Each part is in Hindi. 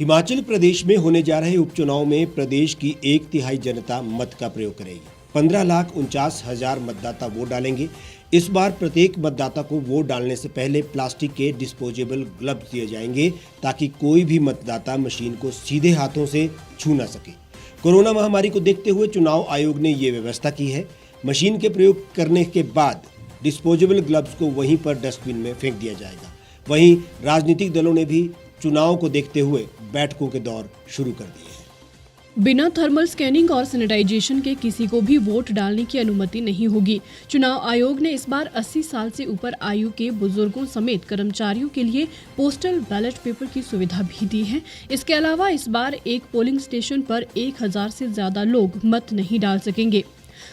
हिमाचल प्रदेश में होने जा रहे उपचुनाव में प्रदेश की 1/3 जनता मत का प्रयोग करेगी। 15,49,000 मतदाता वोट डालेंगे। इस बार प्रत्येक मतदाता को वोट डालने से पहले प्लास्टिक के डिस्पोजेबल ग्लव्स दिए जाएंगे ताकि कोई भी मतदाता मशीन को सीधे हाथों से छू न सके। कोरोना महामारी को देखते हुए चुनाव आयोग ने ये व्यवस्था की है। मशीन के प्रयोग करने के बाद डिस्पोजेबल ग्लव्स को वहीं पर डस्टबिन में फेंक दिया जाएगा। वहीं राजनीतिक दलों ने भी चुनाव को देखते हुए बैठकों के दौर शुरू कर दिए हैं। बिना थर्मल स्कैनिंग और सैनिटाइजेशन के किसी को भी वोट डालने की अनुमति नहीं होगी। चुनाव आयोग ने इस बार 80 साल से ऊपर आयु के बुजुर्गों समेत कर्मचारियों के लिए पोस्टल बैलेट पेपर की सुविधा भी दी है। इसके अलावा इस बार एक पोलिंग स्टेशन पर 1000 से ज्यादा लोग मत नहीं डाल सकेंगे।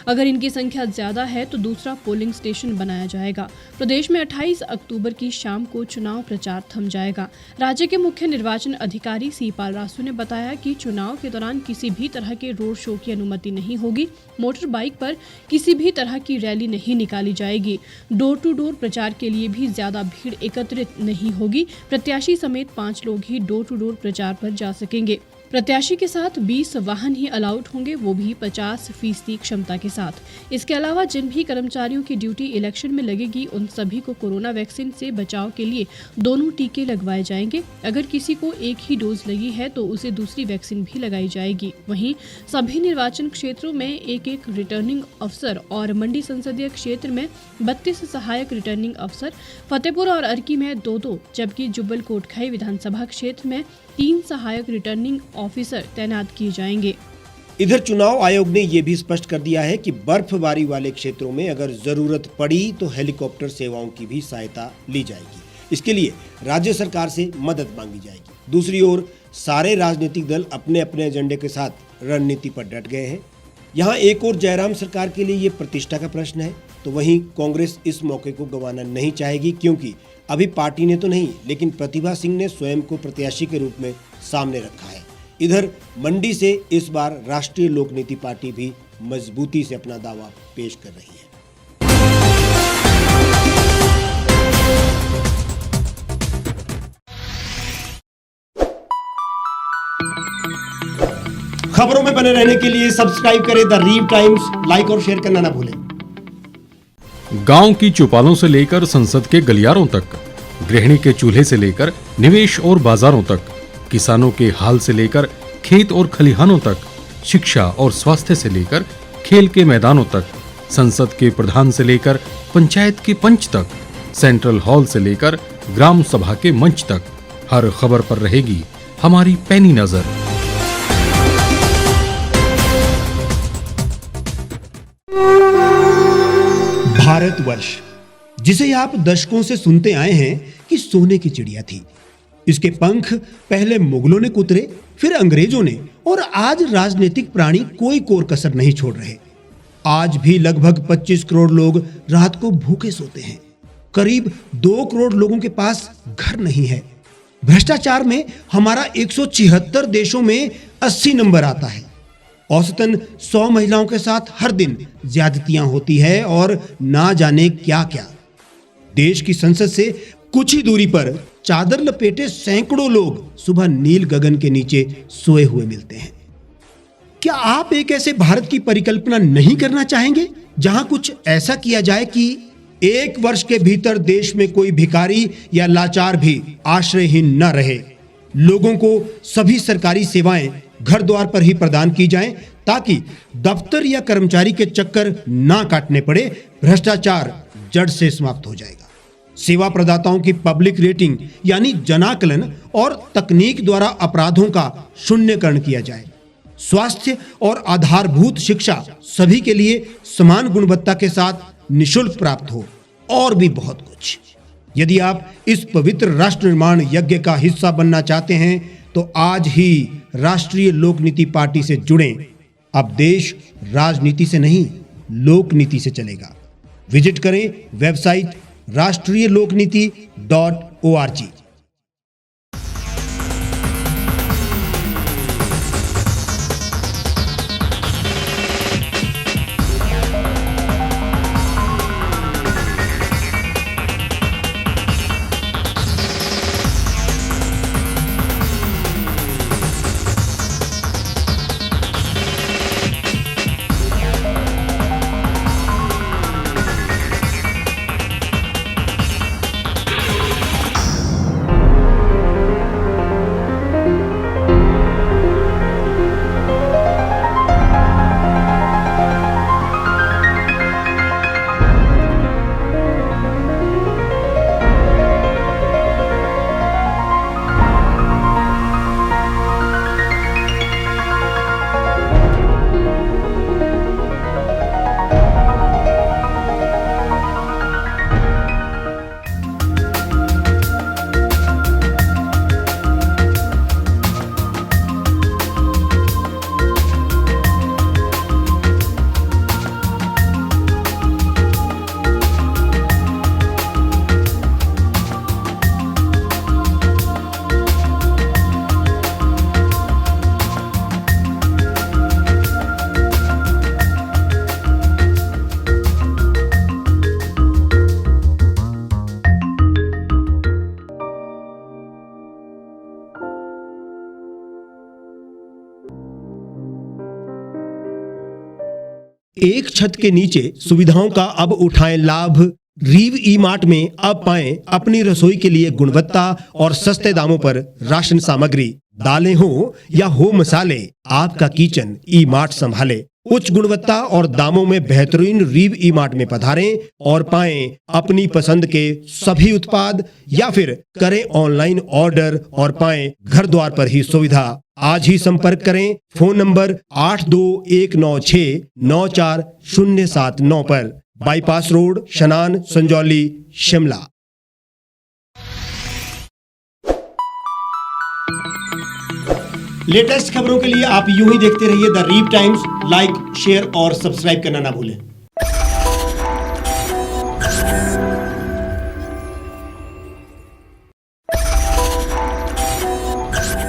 अगर इनकी संख्या ज्यादा है तो दूसरा पोलिंग स्टेशन बनाया जाएगा। प्रदेश में 28 अक्टूबर की शाम को चुनाव प्रचार थम जाएगा। राज्य के मुख्य निर्वाचन अधिकारी सी पालरासु ने बताया कि चुनाव के दौरान किसी भी तरह के रोड शो की अनुमति नहीं होगी। मोटर बाइक पर किसी भी तरह की रैली नहीं निकाली जाएगी। डोर टू डोर प्रचार के लिए भी ज्यादा भीड़ एकत्रित नहीं होगी। प्रत्याशी समेत 5 लोग ही डोर टू डोर प्रचार पर जा सकेंगे। प्रत्याशी के साथ 20 वाहन ही अलाउड होंगे, वो भी 50% क्षमता के साथ। इसके अलावा जिन भी कर्मचारियों की ड्यूटी इलेक्शन में लगेगी उन सभी को कोरोना वैक्सीन से बचाव के लिए दोनों टीके लगवाए जाएंगे। अगर किसी को एक ही डोज लगी है तो उसे दूसरी वैक्सीन भी लगाई जाएगी। वहीं सभी निर्वाचन क्षेत्रों में एक रिटर्निंग अफसर और मंडी संसदीय क्षेत्र में 32 सहायक रिटर्निंग अफसर, फतेहपुर और अर्की में 2-2, जबकि जुब्बल कोटखाई विधानसभा क्षेत्र में 3 सहायक रिटर्निंग ऑफिसर तैनात किए जाएंगे। इधर चुनाव आयोग ने यह भी स्पष्ट कर दिया है कि बर्फबारी वाले क्षेत्रों में अगर जरूरत पड़ी तो हेलीकॉप्टर सेवाओं की भी सहायता ली जाएगी। इसके लिए राज्य सरकार से मदद मांगी जाएगी। दूसरी ओर सारे राजनीतिक दल अपने अपने एजेंडे के साथ रणनीति पर डट गए हैं। यहाँ एक और जयराम सरकार के लिए ये प्रतिष्ठा का प्रश्न है, तो वहीं कांग्रेस इस मौके को गंवाना नहीं चाहेगी, क्योंकि अभी पार्टी ने तो नहीं लेकिन प्रतिभा सिंह ने स्वयं को प्रत्याशी के रूप में सामने रखा है। इधर मंडी से इस बार राष्ट्रीय लोक नीति पार्टी भी मजबूती से अपना दावा पेश कर रही है। खबरों में बने रहने के लिए सब्सक्राइब करें द रीव टाइम्स, लाइक और शेयर करना ना भूलें। गांव की चौपालों से लेकर संसद के गलियारों तक, गृहिणी के चूल्हे से लेकर निवेश और बाजारों तक, किसानों के हाल से लेकर खेत और खलिहानों तक, शिक्षा और स्वास्थ्य से लेकर खेल के मैदानों तक, संसद के प्रधान से लेकर पंचायत के पंच तक, सेंट्रल हॉल से लेकर ग्राम सभा के मंच तक, हर खबर पर रहेगी हमारी पैनी नजर। भारतवर्ष, जिसे आप दशकों से सुनते आए हैं कि सोने की चिड़िया थी। इसके पंख पहले मुगलों ने कुतरे, फिर अंग्रेजों ने, और आज राजनीतिक प्राणी कोई कोर कसर नहीं छोड़ रहे। आज भी लगभग 25 करोड़ लोग रात को भूखे सोते हैं। करीब 2 करोड़ लोगों के पास घर नहीं है। भ्रष्टाचार में हमारा 176 देशों में 80 नंबर आता है। औसतन 100 महिलाओं के साथ हर दिन ज्यादतियां होती है और ना जाने क्या क्या। देश की संसद से कुछ ही दूरी पर चादर लपेटे सैकड़ों लोग सुबह नील गगन के नीचे सोए हुए मिलते हैं। क्या आप एक ऐसे भारत की परिकल्पना नहीं करना चाहेंगे जहां कुछ ऐसा किया जाए कि 1 वर्ष के भीतर देश में कोई भिखारी या लाचार भी आश्रयहीन न रहे? लोगों को सभी सरकारी सेवाएं घर द्वार पर ही प्रदान की जाएं, ताकि दफ्तर या कर्मचारी के चक्कर ना काटने पड़े। भ्रष्टाचार जड़ से समाप्त हो जाएगा। सेवा प्रदाताओं की पब्लिक रेटिंग यानी जनाकलन और तकनीक द्वारा अपराधों का शून्यकरण किया जाए। स्वास्थ्य और आधारभूत शिक्षा सभी के लिए समान गुणवत्ता के साथ निःशुल्क प्राप्त हो, और भी बहुत कुछ। यदि आप इस पवित्र राष्ट्र निर्माण यज्ञ का हिस्सा बनना चाहते हैं तो आज ही राष्ट्रीय लोक नीति पार्टी से जुड़ें। अब देश राजनीति से नहीं, लोक नीति से चलेगा। विजिट करें वेबसाइट rashtriyalokniti.org। एक छत के नीचे सुविधाओं का अब उठाएं लाभ। रीव ई मार्ट में अब पाएं अपनी रसोई के लिए गुणवत्ता और सस्ते दामों पर राशन सामग्री। दालें हो या हो मसाले, आपका किचन ई मार्ट संभाले। उच्च गुणवत्ता और दामों में बेहतरीन रीव ई मार्ट में पधारें और पाएं अपनी पसंद के सभी उत्पाद, या फिर करें ऑनलाइन ऑर्डर और पाएं घर द्वार पर ही सुविधा। आज ही संपर्क करें फोन नंबर 8219694079 पर, बाईपास रोड, शनान, संजौली, शिमला। लेटेस्ट खबरों के लिए आप यूं ही देखते रहिए द रीव टाइम्स। लाइक, शेयर और सब्सक्राइब करना ना भूलें।